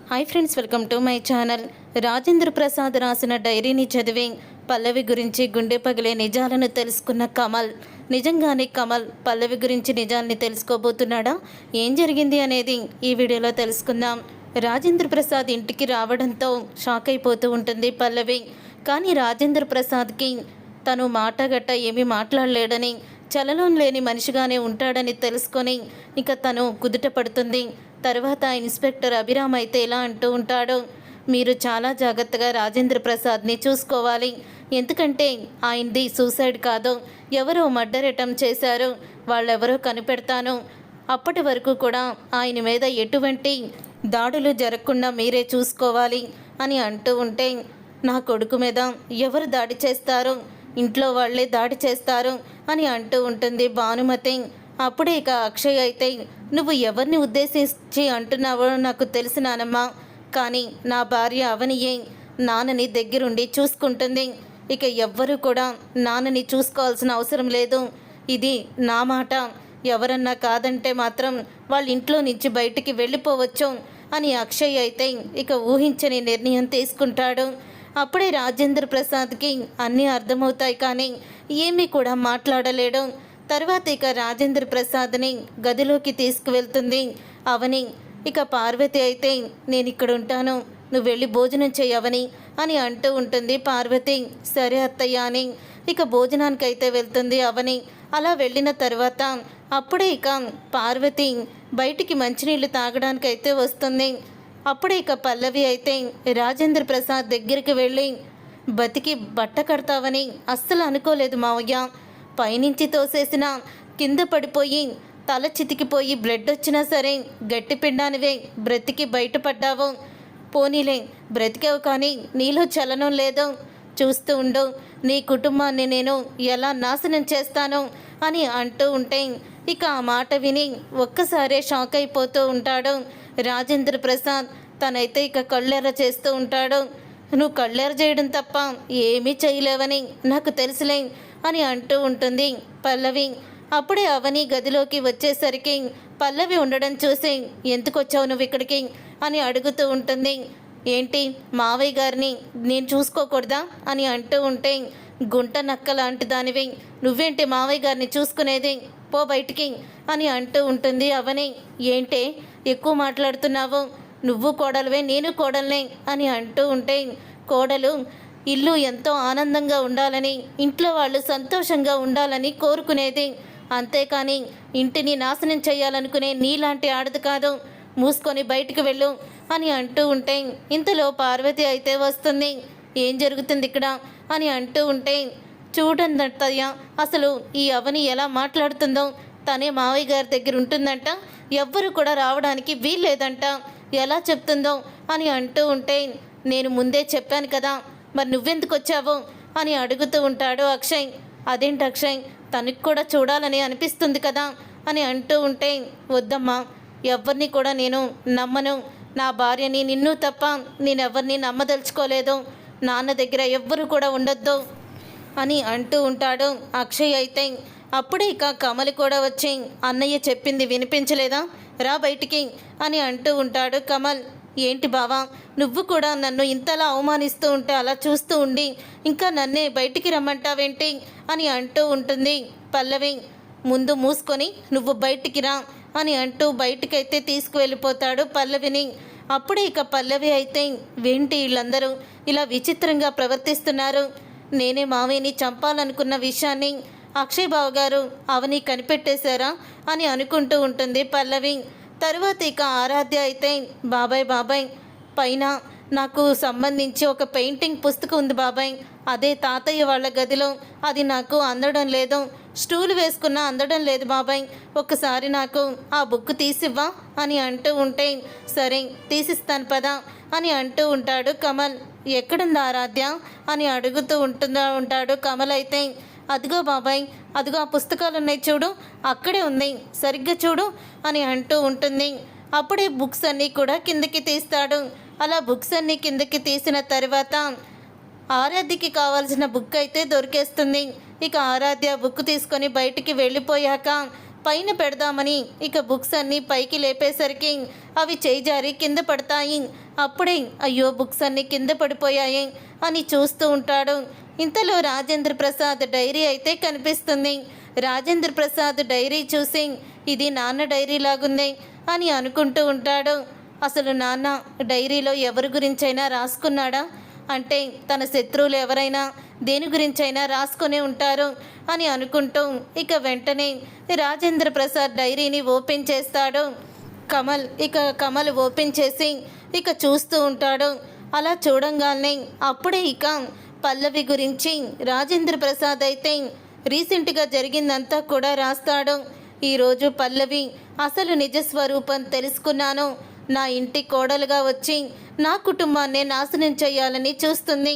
Hi friends, welcome to my channel. Rajendra Prasad రాసిన డైరీని చదివి పల్లవి గురించి గుండె పగిలే నిజాలను తెలుసుకున్న కమల్. నిజంగానే కమల్ పల్లవి గురించి నిజాల్ని తెలుసుకోబోతున్నాడా? ఏం జరిగింది అనేది ఈ వీడియోలో తెలుసుకుందాం. రాజేంద్ర ప్రసాద్ ఇంటికి రావడంతో షాక్ అయిపోతూ ఉంటుంది పల్లవి. కానీ రాజేంద్ర ప్రసాద్కి తను మాటగట్ట ఏమీ మాట్లాడలేడని, చలనం లేని మనిషిగానే ఉంటాడని తెలుసుకొని ఇక తను కుదుట పడుతుంది. తర్వాత ఇన్స్పెక్టర్ అభిరామ్ అయితే ఇలా అంటూ ఉంటాడు, మీరు చాలా జాగ్రత్తగా రాజేంద్ర ప్రసాద్ని చూసుకోవాలి. ఎందుకంటే ఆయనది సూసైడ్ కాదు, ఎవరో మర్డర్ అటెంప్ట్ చేశారు, వాళ్ళెవరో కనిపెడతాను. అప్పటి వరకు కూడా ఆయన మీద ఎటువంటి దాడులు జరగకుండా మీరే చూసుకోవాలి అని అంటూ ఉంటే, నా కొడుకు మీద ఎవరు దాడి చేస్తారు, ఇంట్లో వాళ్ళే దాడి చేస్తారు అని అంటూ ఉంటుంది భానుమతి. అప్పుడే ఇక అక్షయ్ అయితే, నువ్వు ఎవరిని ఉద్దేశించి అంటున్నావో నాకు తెలుసు నానమ్మ, కానీ నా భార్య అవనియే నాన్నని దగ్గరుండి చూసుకుంటుంది. ఇక ఎవ్వరూ కూడా నాన్నని చూసుకోవాల్సిన అవసరం లేదు. ఇది నా మాట, ఎవరన్నా కాదంటే మాత్రం వాళ్ళ ఇంట్లో నుంచి బయటికి వెళ్ళిపోవచ్చు అని అక్షయ్ అయితే ఇక ఊహించని నిర్ణయం తీసుకుంటాడు. అప్పుడే రాజేంద్ర ప్రసాద్కి అన్నీ అర్థమవుతాయి, కానీ ఏమీ కూడా మాట్లాడలేడు. తర్వాత ఇక రాజేంద్ర ప్రసాద్ని గదిలోకి తీసుకువెళ్తుంది అవని. ఇక పార్వతి అయితే, నేను ఇక్కడ ఉంటాను, నువ్వు వెళ్ళి భోజనం చేయవని అని అంటూ ఉంటుంది పార్వతి. సరే అత్తయ్య అని ఇక భోజనానికైతే వెళ్తుంది అవని. అలా వెళ్ళిన తర్వాత అప్పుడే ఇక పార్వతి బయటికి మంచినీళ్ళు తాగడానికైతే వస్తుంది. అప్పుడే ఇక పల్లవి అయితే రాజేంద్ర ప్రసాద్ దగ్గరికి వెళ్ళి, బతికి బట్ట కడతావని అస్సలు అనుకోలేదు మావయ్య, పైనుంచి తోసేసిన కింద పడిపోయి తల చితికిపోయి బ్లడ్ వచ్చినా సరే గట్టి పిండానివే బ్రతికి బయటపడ్డావు. పోనీలే బ్రతికావు, కానీ నీలో చలనం లేదు, చూస్తూ ఉండు, నీ కుటుంబాన్ని నేను ఎలా నాశనం చేస్తాను అని అంటూ ఉంటే ఇక ఆ మాట విని ఒక్కసారే షాక్ అయిపోతూ ఉంటాడు రాజేంద్ర ప్రసాద్. తనైతే ఇక కళ్ళెర్ర చేస్తూ ఉంటాడు. నువ్వు కళ్ళెర్ర చేయడం తప్ప ఏమీ చేయలేవని నాకు తెలుసులే అని అంటూ ఉంటుంది పల్లవి. అప్పుడే అవని గదిలోకి వచ్చేసరికి పల్లవి ఉండడం చూసి, ఎందుకు వచ్చావు నువ్వు ఇక్కడికి అని అడుగుతూ ఉంటుంది. ఏంటి మావయ్య గారిని నేను చూసుకోకూడదా అని అంటూ ఉంటే, గుంట నక్క లాంటి దానివి, నువ్వేంటి మావయ్య గారిని చూసుకునేది, పో బయటికి అని అంటూ ఉంటుంది అవని. ఏంటి ఎక్కువ మాట్లాడుతున్నావు, నువ్వు కోడలువే నేను కోడల్నే అని అంటూ ఉంటే, కోడలు ఇల్లు ఎంతో ఆనందంగా ఉండాలని, ఇంట్లో వాళ్ళు సంతోషంగా ఉండాలని కోరుకునేది, అంతేకాని ఇంటిని నాశనం చేయాలనుకునే నీలాంటి ఆడదు కాదు, మూసుకొని బయటికి వెళ్ళు అని అంటూ ఉంటే ఇంతలో పార్వతి అయితే వస్తుంది. ఏం జరుగుతుంది ఇక్కడ అని అంటూ ఉంటే, చూడండి అత్తయ్య, అసలు ఈ అవని ఎలా మాట్లాడుతుందో, తనే మావయ్య గారి దగ్గర ఉంటుందంట, ఎవ్వరు కూడా రావడానికి వీల్లేదంట, ఎలా చెప్తుందో అని అంటూ ఉంటే, నేను ముందే చెప్పాను కదా, మరి నువ్వెందుకు వచ్చావు అని అడుగుతూ ఉంటాడు అక్షయ్. అదేంటి అక్షయ్, తనకు కూడా చూడాలని అనిపిస్తుంది కదా అని అంటూ ఉంటే, వద్దమ్మా, ఎవరిని కూడా నేను నమ్మను, నా భార్యని నిన్ను తప్ప నేనెవరిని నమ్మదలుచుకోలేదు, నాన్న దగ్గర ఎవ్వరు కూడా ఉండొద్దు అని అంటూ ఉంటాడు అక్షయ్ అయితే. అప్పుడే ఇక కమలి కూడా వచ్చి, అన్నయ్య చెప్పింది వినిపించలేదా, రా బయటికి అని అంటూ ఉంటాడు కమల్. ఏంటి బావా, నువ్వు కూడా నన్ను ఇంతలా అవమానిస్తూ ఉంటే అలా చూస్తూ ఉండి ఇంకా నన్నే బయటికి రమ్మంటావేంటి అని అంటూ ఉంటుంది పల్లవి. ముందు మూసుకొని నువ్వు బయటికి రా అని అంటూ బయటికైతే తీసుకువెళ్ళిపోతాడు పల్లవిని. అప్పుడే ఇక పల్లవి అయితే, ఏంటి వీళ్ళందరూ ఇలా విచిత్రంగా ప్రవర్తిస్తున్నారు, నేనే మావయ్యని చంపాలనుకున్న విషయాన్ని అక్షయ్ బావ గారు అవని కనిపెట్టేశారా అని అనుకుంటూ ఉంటుంది పల్లవి. తరువాత ఇక ఆరాధ్య అయితే, బాబాయ్ బాబాయ్, పైన నాకు సంబంధించి ఒక పెయింటింగ్ పుస్తకం ఉంది బాబాయ్, అదే తాతయ్య వాళ్ళ గదిలో, అది నాకు అందడం లేదు, స్టూల్ వేసుకున్నా అందడం లేదు బాబాయ్, ఒక్కసారి నాకు ఆ బుక్ తీసివ్వా అని అంటూ ఉంటే, సరే తీసిస్తాను పదా అని అంటూ ఉంటాడు కమల్. ఎక్కడుంది ఆరాధ్య అని అడుగుతూ ఉంటాడు కమల్ అయితే. అదిగో బాబాయ్, అదిగో ఆ పుస్తకాలు ఉన్నాయి చూడు, అక్కడే ఉంది, సరిగ్గా చూడు అని అంటూ ఉంటుంది. అప్పుడే బుక్స్ అన్నీ కూడా కిందకి తీస్తాడు. అలా బుక్స్ అన్నీ కిందకి తీసిన తర్వాత ఆరాధ్యకి కావాల్సిన బుక్ అయితే దొరికేస్తుంది. ఇక ఆరాధ్య బుక్ తీసుకొని బయటికి వెళ్ళిపోయాక పైన పెడదామని ఇక బుక్స్ అన్నీ పైకి లేపేసరికి అవి చేయి జారి కింద పడతాయి. అప్పుడే అయ్యో బుక్స్ అన్నీ కింద పడిపోయాయి అని చూస్తూ ఉంటాడు. ఇంతలో రాజేంద్ర ప్రసాద్ డైరీ అయితే కనిపిస్తుంది. రాజేంద్ర ప్రసాద్ డైరీ చూసి ఇది నాన్న డైరీ లాగుంది అని అనుకుంటూ ఉంటాడు. అసలు నాన్న డైరీలో ఎవరి గురించైనా రాసుకున్నాడా అంటే తన శత్రువులు ఎవరైనా దేని గురించైనా రాసుకునే ఉంటారు అని అనుకుంటూ ఇక వెంటనే రాజేంద్ర ప్రసాద్ డైరీని ఓపెన్ చేస్తాడు. కమల్ ఓపెన్ చేసి ఇక చూస్తూ ఉంటాడు. అలా చూడంగానే అప్పుడే ఇక పల్లవి గురించి రాజేంద్ర ప్రసాద్ అయితే రీసెంట్గా జరిగిందంతా కూడా రాస్తాడు. ఈరోజు పల్లవి అసలు నిజస్వరూపం తెలుసుకున్నాను. నా ఇంటి కోడలుగా వచ్చి నా కుటుంబాన్నే నాశనం చేయాలని చూస్తుంది,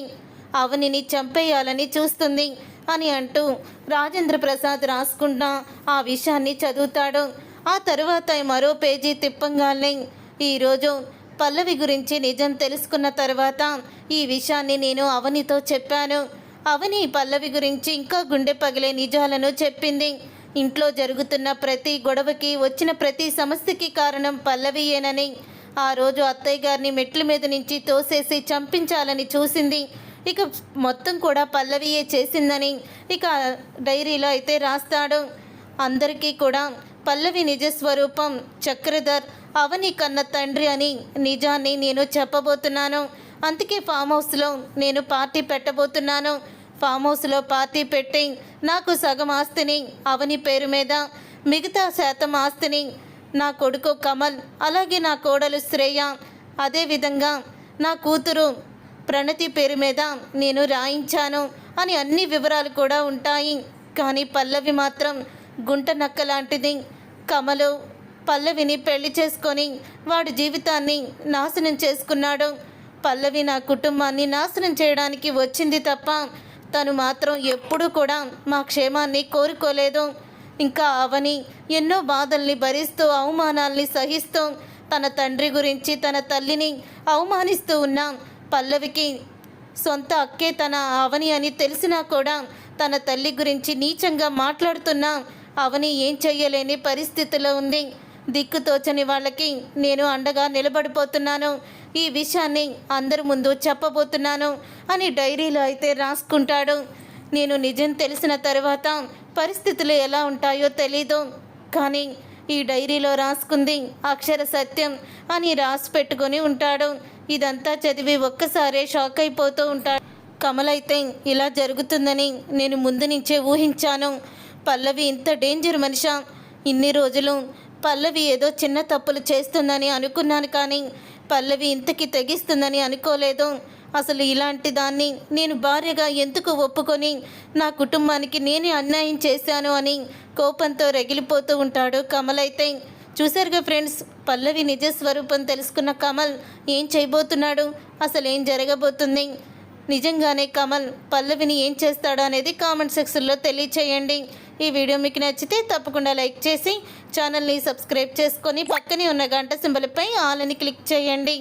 అవనిని చంపేయాలని చూస్తుంది అని అంటూ రాజేంద్ర ప్రసాద్ రాసుకున్న ఆ విషయాన్ని చదువుతాడు. ఆ తరువాత మరో పేజీ తిప్పంగానే ఈరోజు పల్లవి గురించి నిజం తెలుసుకున్న తర్వాత ఈ విషయాన్ని నేను అవనితో చెప్పాను. అవని పల్లవి గురించి ఇంకా గుండె పగిలే నిజాలను చెప్పింది. ఇంట్లో జరుగుతున్న ప్రతి గొడవకి వచ్చిన ప్రతి సమస్యకి కారణం పల్లవియేనని, ఆ రోజు అత్తయ్య గారిని మెట్ల మీద నుంచి తోసేసి చంపించాలని చూసింది, ఇక మొత్తం కూడా పల్లవియే చేసిందని ఇక డైరీలో అయితే రాస్తాడు. అందరికీ కూడా పల్లవి నిజస్వరూపం చక్రధర్ అవని కన్న తండ్రి అని నిజాన్ని నేను చెప్పబోతున్నాను. అందుకే ఫామ్ హౌస్లో నేను పార్టీ పెట్టబోతున్నాను. ఫామ్ హౌస్లో పార్టీ పెట్టి నాకు సగం ఆస్తిని అవని పేరు మీద, మిగతా శాతం ఆస్తిని నా కొడుకు కమల్, అలాగే నా కోడలు శ్రేయ, అదేవిధంగా నా కూతురు ప్రణతి పేరు మీద నేను రాయించాను అని అన్ని వివరాలు కూడా ఉంటాయి. కానీ పల్లవి మాత్రం గుంట నక్క లాంటిది. కమలు పల్లవిని పెళ్లి చేసుకొని వాడి జీవితాన్ని నాశనం చేసుకున్నాడు. పల్లవి నా కుటుంబాన్ని నాశనం చేయడానికి వచ్చింది తప్ప తను మాత్రం ఎప్పుడూ కూడా మా క్షేమాన్ని కోరుకోలేదు. ఇంకా అవని ఎన్నో బాధల్ని భరిస్తూ అవమానాల్ని సహిస్తూ తన తండ్రి గురించి తన తల్లిని అవమానిస్తూ ఉన్న పల్లవికి సొంత అక్కే తన అవని అని తెలిసినా కూడా తన తల్లి గురించి నీచంగా మాట్లాడుతున్న అవని ఏం చెయ్యలేని పరిస్థితిలో ఉంది. దిక్కుతోచని వాళ్ళకి నేను అండగా నిలబడిపోతున్నాను, ఈ విషయాన్ని అందరి ముందు చెప్పబోతున్నాను అని డైరీలో అయితే రాసుకుంటాడు. నేను నిజం తెలిసిన తర్వాత పరిస్థితులు ఎలా ఉంటాయో తెలీదు, కానీ ఈ డైరీలో రాసుకుంది అక్షర సత్యం అని రాసి పెట్టుకొని ఉంటాడు. ఇదంతా చదివి ఒక్కసారే షాక్ అయిపోతూ ఉంటాడు. కమల్ అయితే ఇలా జరుగుతుందని నేను ముందు నుంచే ఊహించాను. పల్లవి ఇంత డేంజర్ మనిషా, ఇన్ని రోజులు పల్లవి ఏదో చిన్న తప్పులు చేస్తుందని అనుకున్నాను, కానీ పల్లవి ఇంతకి తెగిస్తుందని అనుకోలేదు. అసలు ఇలాంటి దాన్ని నేను భార్యగా ఎందుకు ఒప్పుకొని నా కుటుంబానికి నేనే అన్యాయం చేశాను అని కోపంతో రగిలిపోతూ ఉంటాడు కమల్ అయితే. చూసారుగా ఫ్రెండ్స్, పల్లవి నిజస్వరూపం తెలుసుకున్న కమల్ ఏం చేయబోతున్నాడు, అసలు ఏం జరగబోతుంది, నిజంగానే కమల్ పల్లవిని ఏం చేస్తాడో అనేది కామెంట్ సెక్షన్లో తెలియచేయండి. ఈ వీడియో మీకు నచ్చితే తప్పకుండా లైక్ చేసి ఛానల్ని సబ్స్క్రైబ్ చేసుకొని పక్కనే ఉన్న గంట సింబల్పై ఆల్ అని క్లిక్ చేయండి.